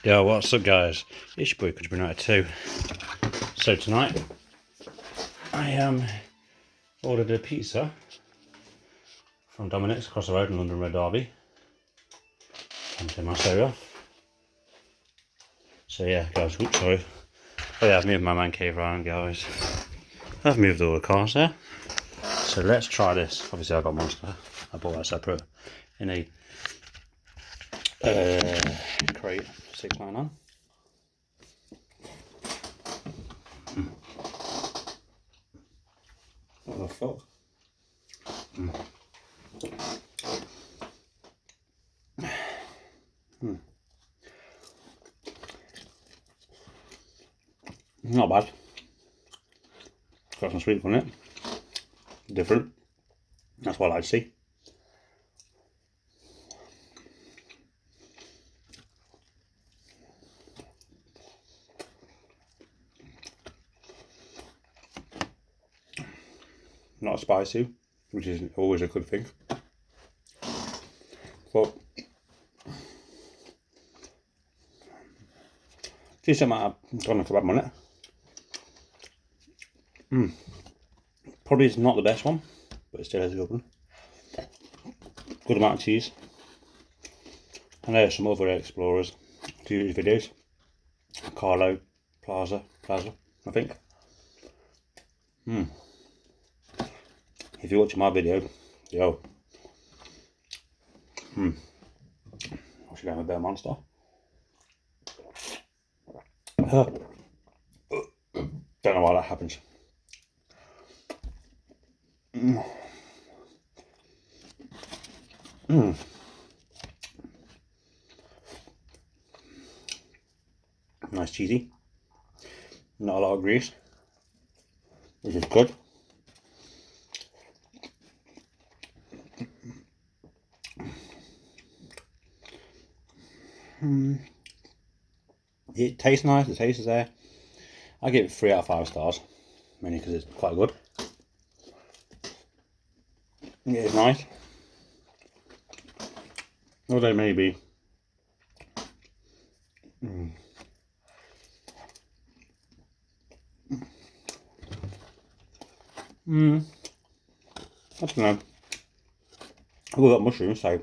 Yo, what's up guys? It's your boy Country United 2. So tonight I ordered a pizza from Dominic's across the road in London Road Derby. Came to my day off. So yeah guys, oops sorry. Oh yeah, I've moved my man cave around guys. I've moved all the cars there. So let's try this. Obviously I got Monster. I bought that separate in a crate, £6.99. What the fuck? Not bad. Got some sweet on it. Different. That's what I see. Not spicy, which is always a good thing. But decent amount of doner kebab on it. Probably is not the best one, but it still has a good one. Good amount of cheese. And there's some other explorers do these videos. Carlo Plaza, I think. If you're watching my video, yo. I should have a better Monster. Don't know why that happens. Nice cheesy. Not a lot of grease, which is good. It tastes nice, the taste is there. I give it 3 out of 5 stars, mainly because it's quite good. It is nice. Although maybe I don't know. I've got mushrooms, so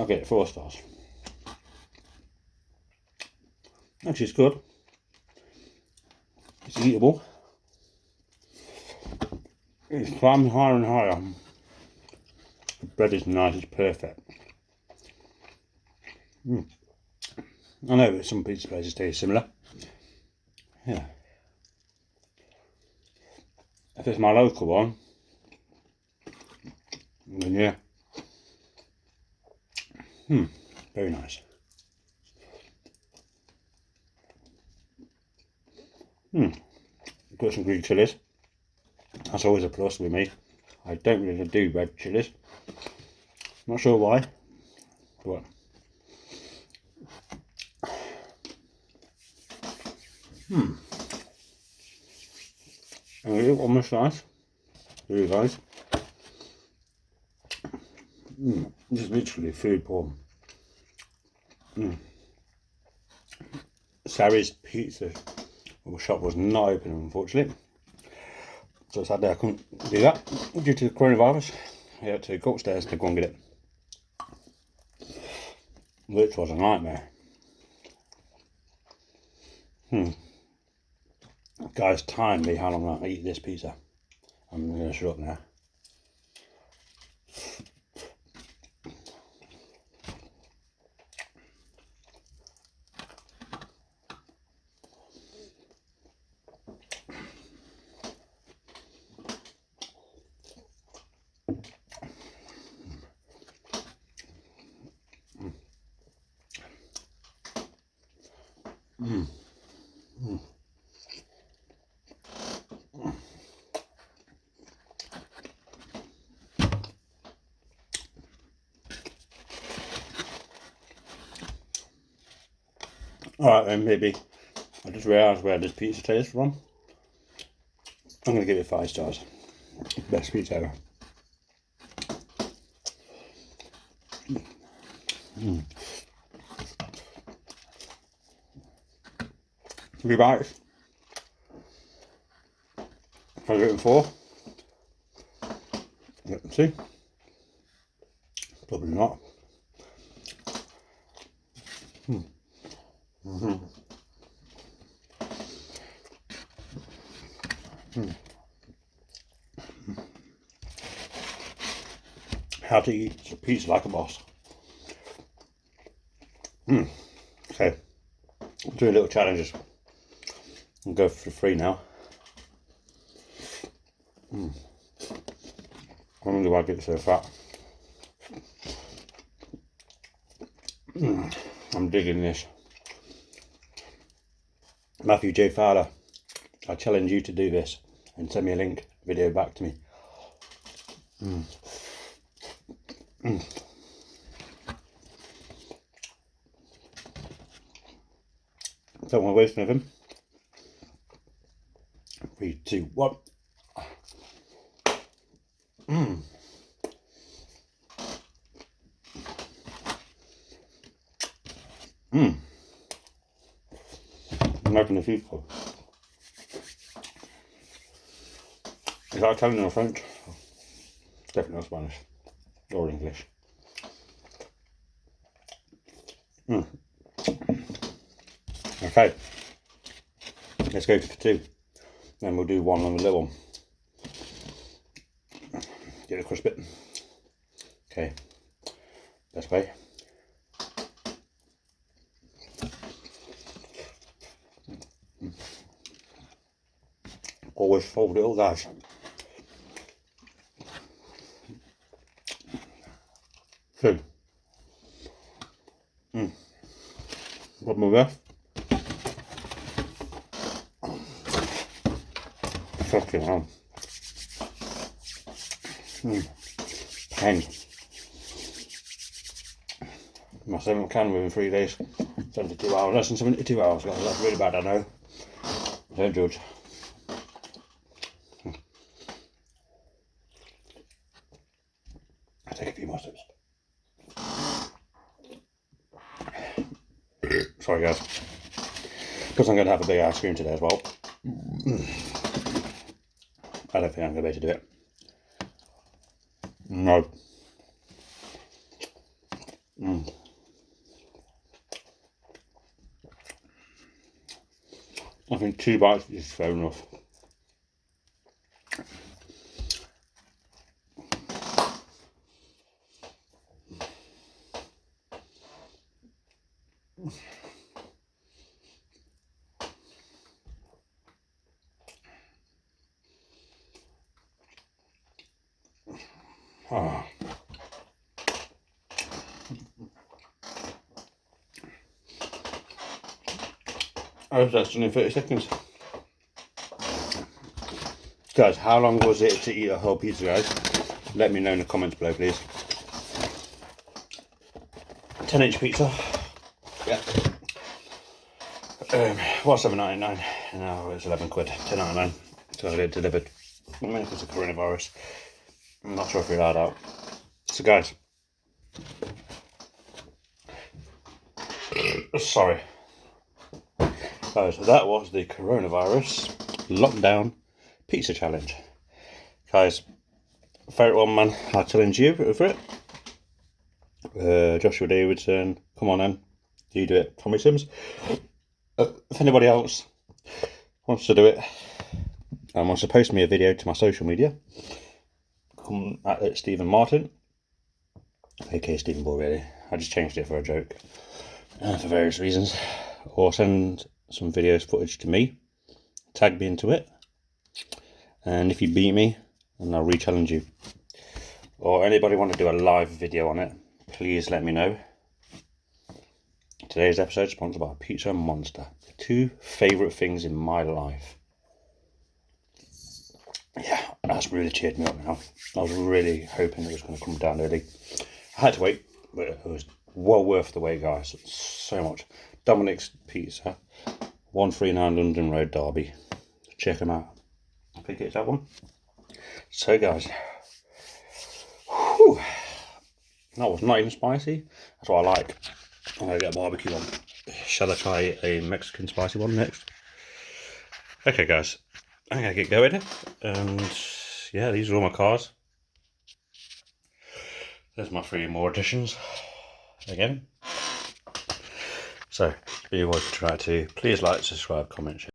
I'll get it 4 stars. Actually, it's good. It's eatable. It's climbing higher and higher. The bread is nice, it's perfect. I know that some pizza places taste similar. Yeah. If it's my local one, then yeah. Very nice. Got some green chilies. That's always a plus with me. I don't really do red chilies. Not sure why, but and almost nice. Really nice. This is literally food porn. Sarri's pizza shop was not open, unfortunately. So sadly I couldn't do that due to the coronavirus. I had to go upstairs to go and get it, which was a nightmare. Guys, time me how long I eat this pizza. I'm going to shut up now. Alright then, maybe. I just realised where this pizza tastes from. I'm going to give it 5 stars. Best pizza ever. 3 bites. I'll do it in 4. Let's see. Probably not. How to eat pizza like a boss. Okay, do little challenges. I'll go for 3 now. I wonder why I get so fat. I'm digging this. Matthew J. Fowler, I challenge you to do this and send me a link video back to me. Don't want to waste anything. 3, 2, 1. I'm opening the food for. Is that Italian or French? Definitely not Spanish or English. Okay, let's go for 2. Then we'll do 1 on the little one. Get a crisp bit. Okay, best way. Always fold it all, guys. So, one more there. Fucking hell. Pain. My 7th can within 3 days. 72 hours, less than 72 hours, guys. That's really bad, I know. Don't judge. I'll take a few more sips. Sorry, guys. Because I'm going to have a big ice cream today as well. I don't think I'm going to be able to do it. No. I think 2 bites is fair enough. Oh. I was that's done in 30 seconds. Guys, how long was it to eat a whole pizza, guys? Let me know in the comments below, please. 10-inch pizza. Yeah. Was $7.99, and now it's 11 quid, $10.99. So I get it delivered. I mean, because of coronavirus. I'm not sure if you're allowed out. So, guys. Sorry. Guys, that was the coronavirus lockdown pizza challenge. Guys, favourite one, man, I challenge you for it. Joshua Davidson, come on then, you do it. Tommy Sims. If anybody else wants to do it and wants to post me a video to my social media, come at it, Stephen Martin, aka Stephen Ball, really. I just changed it for a joke for various reasons. Or send some videos footage to me, tag me into it, and if you beat me, then I'll re-challenge you. Or anybody want to do a live video on it, please let me know. Today's episode is sponsored by Pizza Monster, the 2 favourite things in my life. Yeah, that's really cheered me up now. I was really hoping it was going to come down early. I had to wait, but it was well worth the wait, guys. So much. Dominic's Pizza, 139 London Road, Derby. Check them out. I think it's that one. So, guys, whew, that was not even spicy. That's what I like. I'm going to get a barbecue one. Shall I try a Mexican spicy one next? Okay guys, I'm gonna get going, and yeah, these are all my cars. There's my 3 more additions again. So be able to try to please like, subscribe, comment, share.